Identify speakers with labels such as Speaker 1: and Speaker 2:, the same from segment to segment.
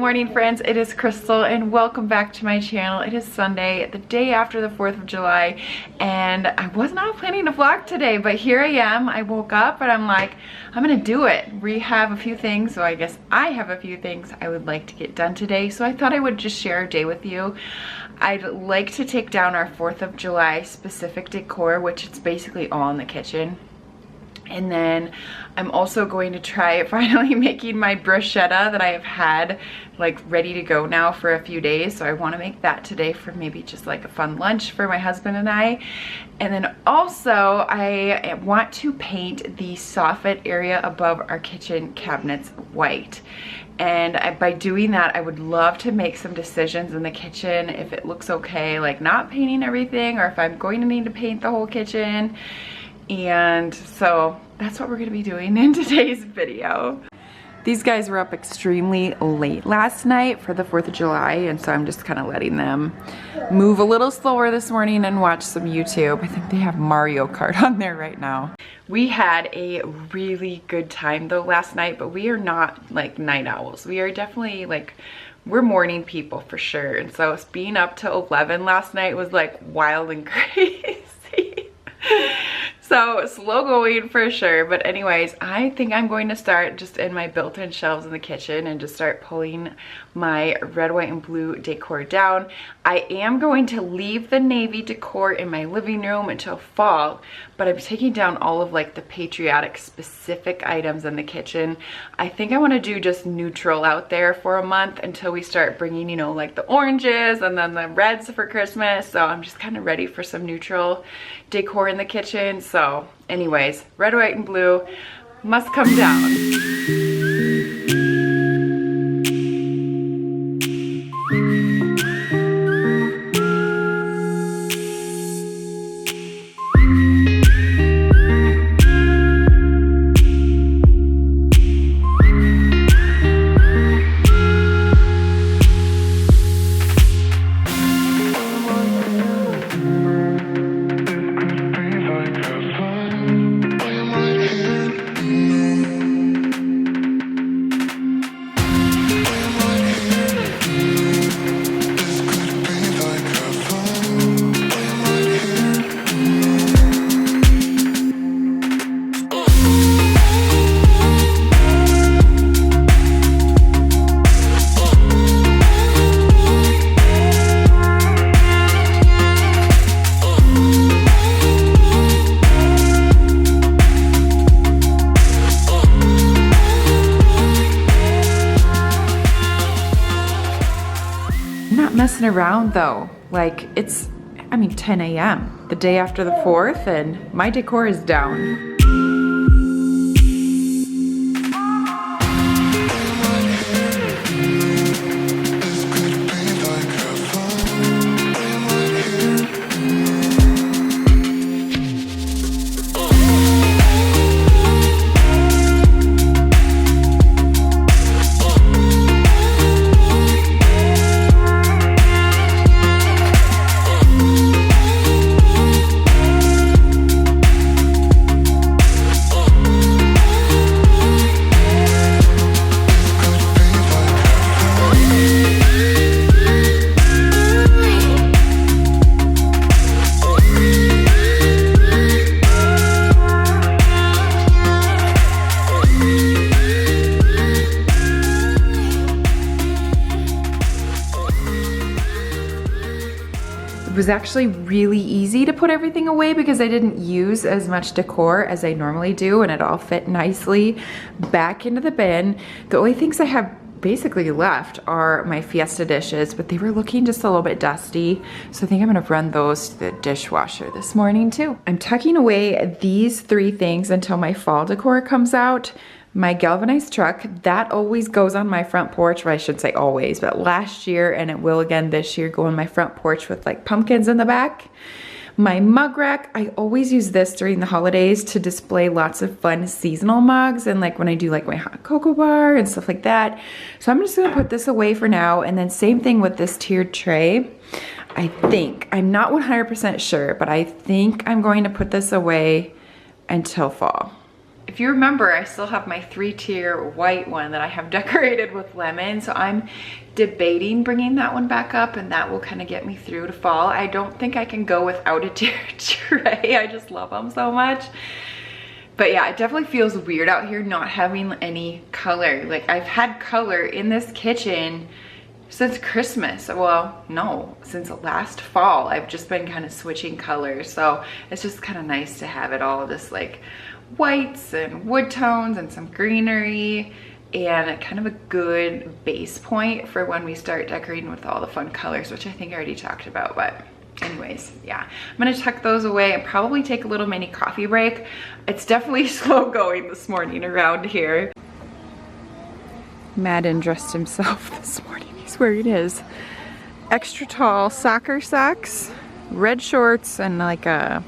Speaker 1: morning, friends. It is Crystal and welcome back to my channel. It is Sunday, the day after the 4th of July, and I was not planning to vlog today, but here I am. I woke up and I'm like, I'm gonna do it. We have a few things, so I guess I have a few things I would like to get done today, so I thought I would just share a day with you. I'd like to take down our 4th of July specific decor, which it's basically all in the kitchen. And then I'm also going to try finally making my bruschetta that I have had like ready to go now for a few days. So I want to make that today for maybe just like a fun lunch for my husband and I. And then also I want to paint the soffit area above our kitchen cabinets white. And by doing that, I would love to make some decisions in the kitchen if it looks okay, like not painting everything, or if I'm going to need to paint the whole kitchen. And so that's what we're gonna be doing in today's video. These guys were up extremely late last night for the 4th of July, and so I'm just kind of letting them move a little slower this morning and watch some YouTube. I think they have Mario Kart on there right now. We had a really good time though last night, but we are not like night owls. We are definitely like, we're morning people for sure. And so being up till 11 last night was like wild and crazy. So slow going for sure, but anyways, I think I'm going to start just in my built-in shelves in the kitchen and just start pulling my red, white, and blue decor down. I am going to leave the navy decor in my living room until fall, but I'm taking down all of like the patriotic specific items in the kitchen. I think I want to do just neutral out there for a month until we start bringing, you know, like the oranges and then the reds for Christmas. So I'm just kind of ready for some neutral decor in the kitchen. So anyways, red, white, and blue must come down. Messing around though, like it's, I mean, 10 a.m. the day after the 4th and my decor is down. It was actually really easy to put everything away because I didn't use as much decor as I normally do, and it all fit nicely back into the bin. The only things I have basically left are my Fiesta dishes, but they were looking just a little bit dusty, so I think I'm gonna run those to the dishwasher this morning too. I'm tucking away these 3 things until my fall decor comes out. My galvanized truck, that always goes on my front porch, or I should say always, but last year, and it will again this year, go on my front porch with like pumpkins in the back. My mug rack, I always use this during the holidays to display lots of fun seasonal mugs, and like when I do like my hot cocoa bar and stuff like that. So I'm just gonna put this away for now, and then same thing with this tiered tray. I think, I'm not 100% sure, but I think I'm going to put this away until fall. if you remember, I still have my 3-tier white one that I have decorated with lemon. So I'm debating bringing that one back up, and that will kind of get me through to fall. I don't think I can go without a tier tray. I just love them so much. But yeah, it definitely feels weird out here not having any color. Like, I've had color in this kitchen since Christmas. Well, no, since last fall. I've just been kind of switching colors. So it's just kind of nice to have it all just like whites and wood tones and some greenery, and kind of a good base point for when we start decorating with all the fun colors, which I think I already talked about. But anyways, yeah, I'm gonna tuck those away and probably take a little mini coffee break. It's definitely slow going this morning around here. Madden dressed himself this morning. He's wearing his extra tall soccer socks, red shorts, and like a,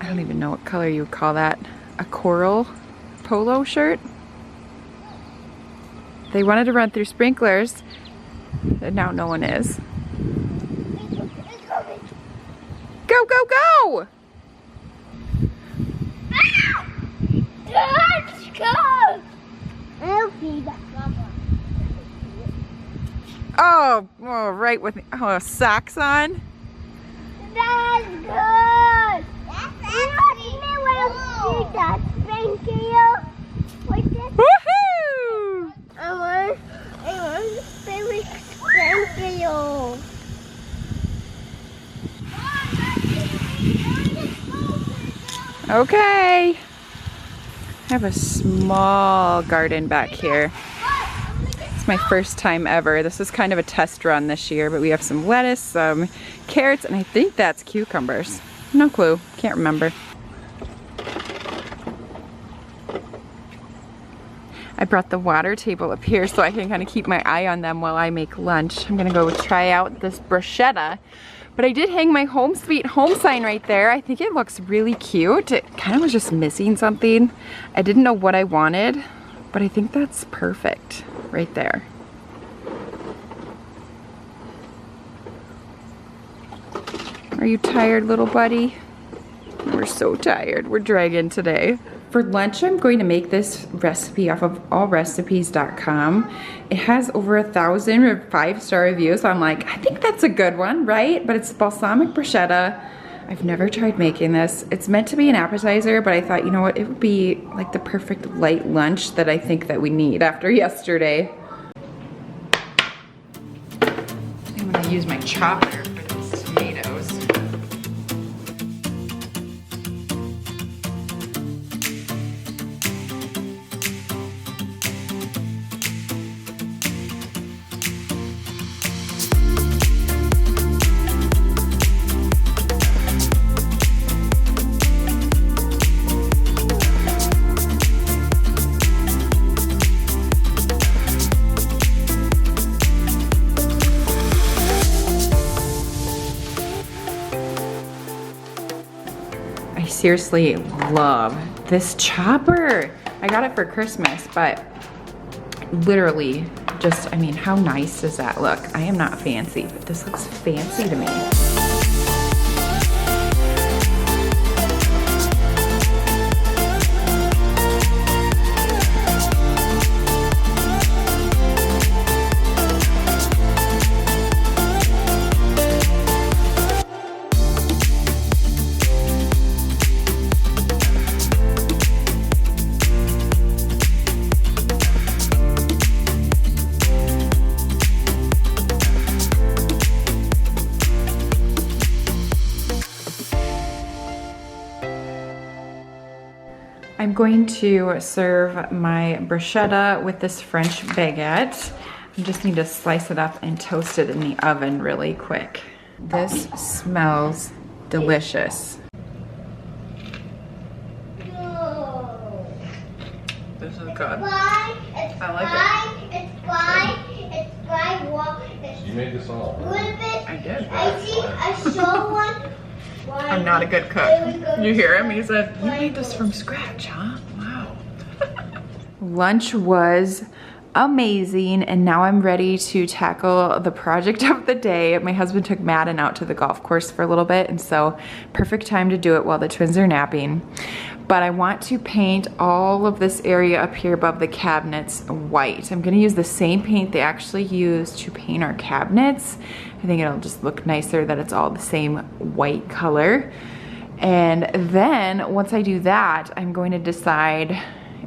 Speaker 1: I don't even know what color you would call that, a coral polo shirt. They wanted to run through sprinklers, and now no one is. Go, go, go!
Speaker 2: Let's go!
Speaker 1: Oh, right with me. Oh, socks on?
Speaker 2: That's good!
Speaker 1: Woohoo!
Speaker 2: I want very spanky.
Speaker 1: Okay. I have a small garden back here. It's my first time ever. This is kind of a test run this year, but we have some lettuce, some carrots, and I think that's cucumbers. No clue, can't remember. I brought the water table up here so I can kind of keep my eye on them while I make lunch. I'm gonna go try out this bruschetta. But I did hang my home sweet home sign right there. I think it looks really cute. It kind of was just missing something. I didn't know what I wanted, but I think that's perfect right there. Are you tired, little buddy? We're so tired. We're dragging today. For lunch, I'm going to make this recipe off of allrecipes.com. It has over 1,000 5-star reviews, so I'm like, I think that's a good one, right? But it's balsamic bruschetta. I've never tried making this. It's meant to be an appetizer, but I thought, you know what, it would be like the perfect light lunch that I think that we need after yesterday. I'm gonna use my chopper for these tomatoes. Seriously love this chopper. I got it for Christmas, but literally just, I mean, how nice does that look? I am not fancy, but this looks fancy to me. I'm going to serve my bruschetta with this French baguette. I just need to slice it up and toast it in the oven really quick. This smells delicious. This is good. I like it.
Speaker 3: You made this all.
Speaker 1: I did.
Speaker 2: I saw one.
Speaker 1: I'm not a good cook. You hear him? He said, you made this from scratch, huh? Wow. Lunch was amazing. And now I'm ready to tackle the project of the day. My husband took Madden out to the golf course for a little bit, and so perfect time to do it while the twins are napping. But I want to paint all of this area up here above the cabinets white. I'm gonna use the same paint they actually used to paint our cabinets. I think it'll just look nicer that it's all the same white color. And then once I do that, I'm going to decide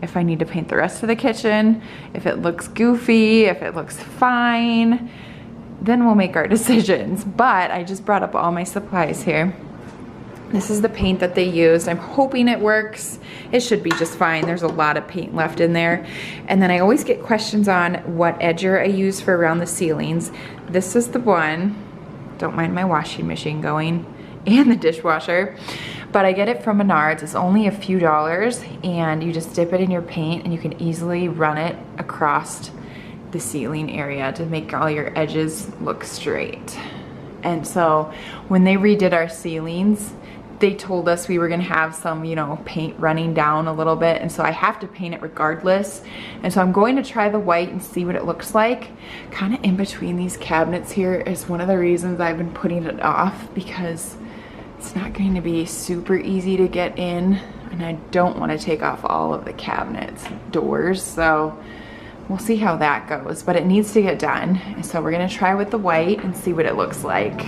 Speaker 1: if I need to paint the rest of the kitchen, if it looks goofy, if it looks fine, then we'll make our decisions. But I just brought up all my supplies here. This is the paint that they used. I'm hoping it works. It should be just fine. There's a lot of paint left in there. And then I always get questions on what edger I use for around the ceilings. This is the one. Don't mind my washing machine going and the dishwasher. But I get it from Menards. It's only a few dollars, and you just dip it in your paint and you can easily run it across the ceiling area to make all your edges look straight. And so when they redid our ceilings, they told us we were gonna have some, you know, paint running down a little bit, and so I have to paint it regardless. And so I'm going to try the white and see what it looks like. Kind of in between these cabinets here is one of the reasons I've been putting it off, because it's not going to be super easy to get in, and I don't want to take off all of the cabinets doors, so we'll see how that goes. But it needs to get done, and so we're gonna try with the white and see what it looks like.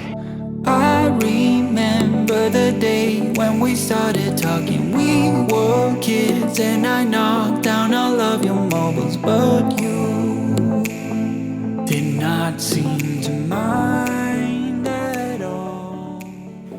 Speaker 3: I remember the day when we started talking. We were kids and I knocked down all of your mobiles, but you did not seem to mind at all.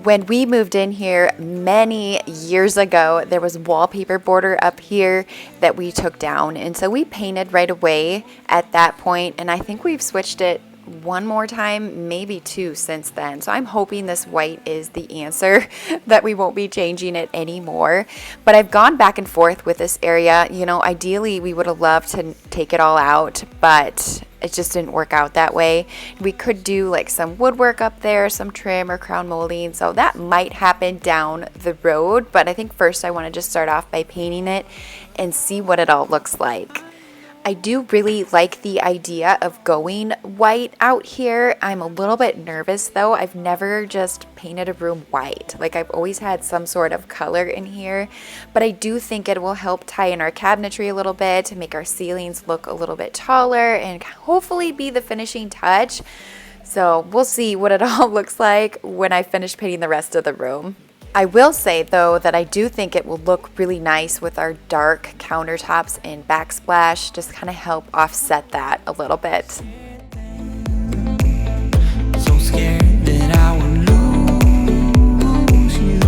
Speaker 4: When we moved in here many years ago, there was wallpaper border up here that we took down, and so we painted right away at that point, and I think we've switched it one more time, maybe two since then. So I'm hoping this white is the answer, that we won't be changing it anymore. But I've gone back and forth with this area. You know, ideally we would have loved to take it all out, but it just didn't work out that way. We could do like some woodwork up there, some trim or crown molding, so that might happen down the road. But I think first I want to just start off by painting it and see what it all looks like. I do really like the idea of going white out here. I'm a little bit nervous though. I've never just painted a room white. Like, I've always had some sort of color in here, but I do think it will help tie in our cabinetry a little bit to make our ceilings look a little bit taller and hopefully be the finishing touch. So we'll see what it all looks like when I finish painting the rest of the room. I will say though that I do think it will look really nice with our dark countertops and backsplash, just kind of help offset that a little bit.
Speaker 3: So scared that I would lose you,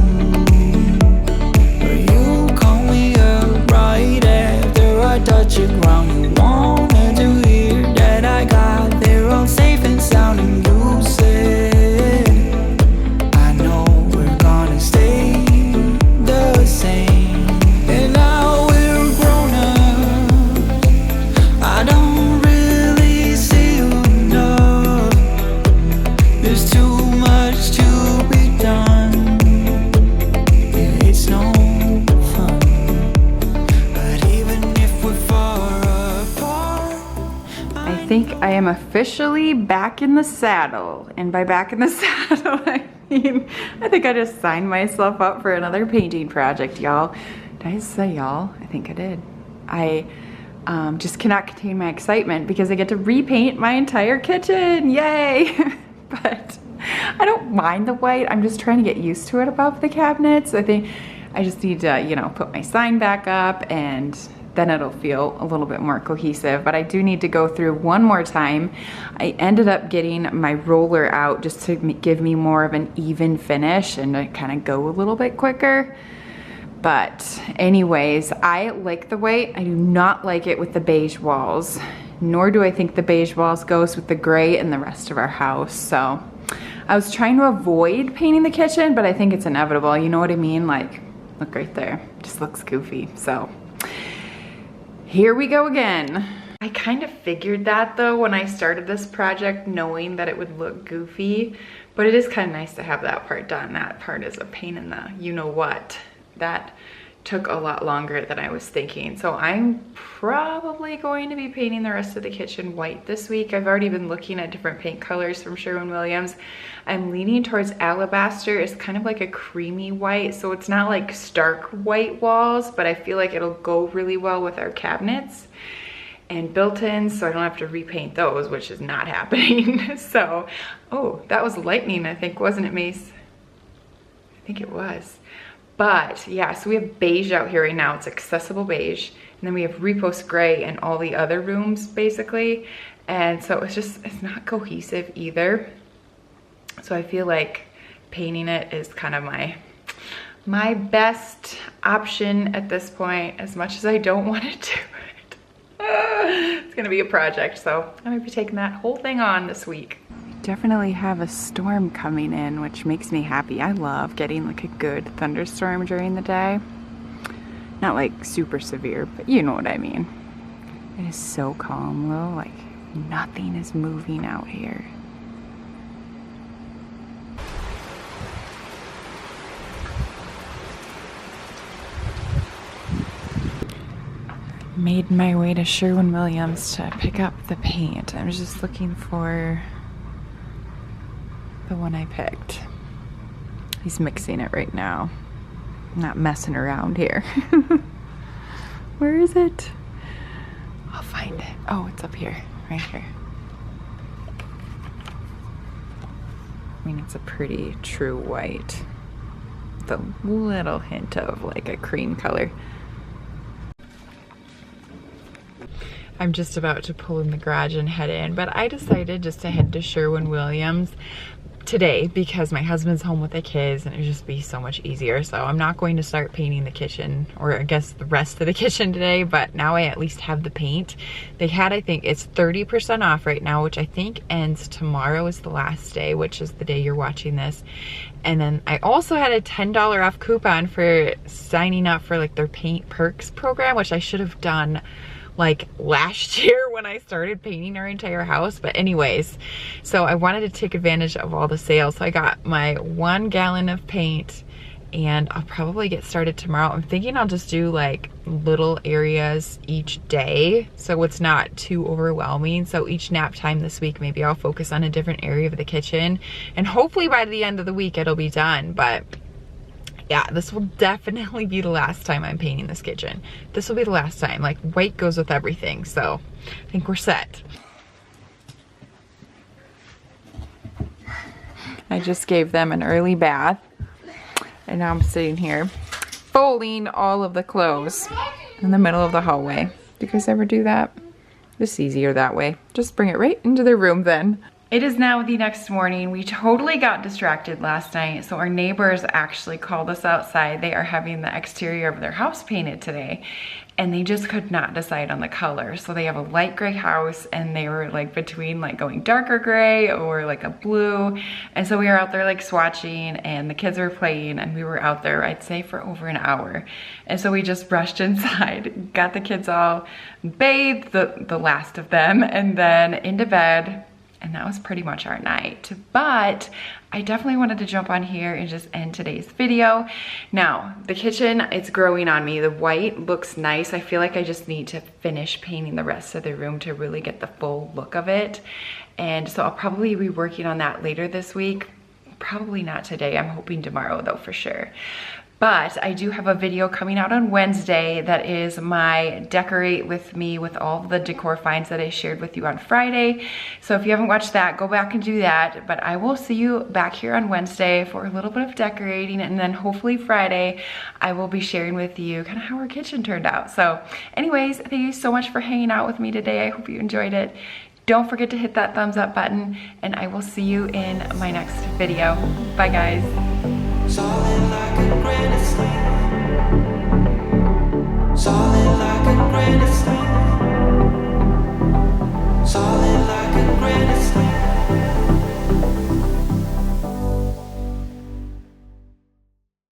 Speaker 3: but you call me up right after I touch the ground. You wanted to hear that I got there all safe and sound, and you said
Speaker 1: I am officially back in the saddle, and by back in the saddle I mean I think I just signed myself up for another painting project, y'all. Did I say y'all? I think I did. I just cannot contain my excitement because I get to repaint my entire kitchen. Yay! But I don't mind the white. I'm just trying to get used to it above the cabinets. I think I just need to, you know, put my sign back up, and then it'll feel a little bit more cohesive. But I do need to go through one more time. I ended up getting my roller out just to give me more of an even finish and to kind of go a little bit quicker. But anyways, I like the white. I do not like it with the beige walls, nor do I think the beige walls goes with the gray and the rest of our house. So I was trying to avoid painting the kitchen, but I think it's inevitable. You know what I mean? Like, look right there, just looks goofy. So here we go again. I kind of figured that though when I started this project, knowing that it would look goofy, but it is kind of nice to have that part done. That part is a pain in the you know what. That took a lot longer than I was thinking. So I'm probably going to be painting the rest of the kitchen white this week. I've already been looking at different paint colors from Sherwin-Williams. I'm leaning towards alabaster. It's kind of like a creamy white, so it's not like stark white walls, but I feel like it'll go really well with our cabinets and built-ins, so I don't have to repaint those, which is not happening. So, oh, that was lightning, I think, wasn't it, Mace? I think it was. But yeah, so we have beige out here right now. It's accessible beige. And then we have repost gray in all the other rooms basically. And so it's not cohesive either. So I feel like painting it is kind of my best option at this point, as much as I don't want to do it. It's gonna be a project, so I'm gonna be taking that whole thing on this week. Definitely have a storm coming in, which makes me happy. I love getting like a good thunderstorm during the day. Not like super severe, but you know what I mean. It is so calm though, like nothing is moving out here. Made my way to Sherwin-Williams to pick up the paint. I was just looking for the one I picked. He's mixing it right now. I'm not messing around here. Where is it? I'll find it. Oh, it's up here, right here. I mean, it's a pretty true white with a little hint of like a cream color. I'm just about to pull in the garage and head in, but I decided just to head to Sherwin-Williams today because my husband's home with the kids and it would just be so much easier. So I'm not going to start painting the kitchen, or I guess the rest of the kitchen today, but now I at least have the paint. They had, I think it's 30% off right now, which I think ends tomorrow is the last day, which is the day you're watching this. And then I also had a $10 off coupon for signing up for like their paint perks program, which I should have done like last year when I started painting our entire house. But anyways, so I wanted to take advantage of all the sales. So I got my 1 gallon of paint and I'll probably get started tomorrow. I'm thinking I'll just do like little areas each day so it's not too overwhelming. So each nap time this week, maybe I'll focus on a different area of the kitchen and hopefully by the end of the week it'll be done. But yeah, this will definitely be the last time I'm painting this kitchen. This will be the last time. Like, white goes with everything, so I think we're set. I just gave them an early bath, and now I'm sitting here folding all of the clothes in the middle of the hallway. Do you guys ever do that? It's easier that way. Just bring it right into their room then. It is now the next morning. We totally got distracted last night, so our neighbors actually called us outside. They are having the exterior of their house painted today, and they just could not decide on the color. So they have a light gray house, and they were like between like going darker gray or like a blue. And so we were out there like swatching, and the kids were playing, and we were out there, I'd say, for over an hour. And so we just rushed inside, got the kids all bathed, the last of them, and then into bed. And that was pretty much our night. But I definitely wanted to jump on here and just end today's video. Now, the kitchen, it's growing on me. The white looks nice. I feel like I just need to finish painting the rest of the room to really get the full look of it. And so I'll probably be working on that later this week. Probably not today. I'm hoping tomorrow though, for sure. But I do have a video coming out on Wednesday that is my decorate with me with all the decor finds that I shared with you on Friday. So if you haven't watched that, go back and do that. But I will see you back here on Wednesday for a little bit of decorating, and then hopefully Friday I will be sharing with you kind of how our kitchen turned out. So anyways, thank you so much for hanging out with me today. I hope you enjoyed it. Don't forget to hit that thumbs up button, and I will see you in my next video. Bye guys.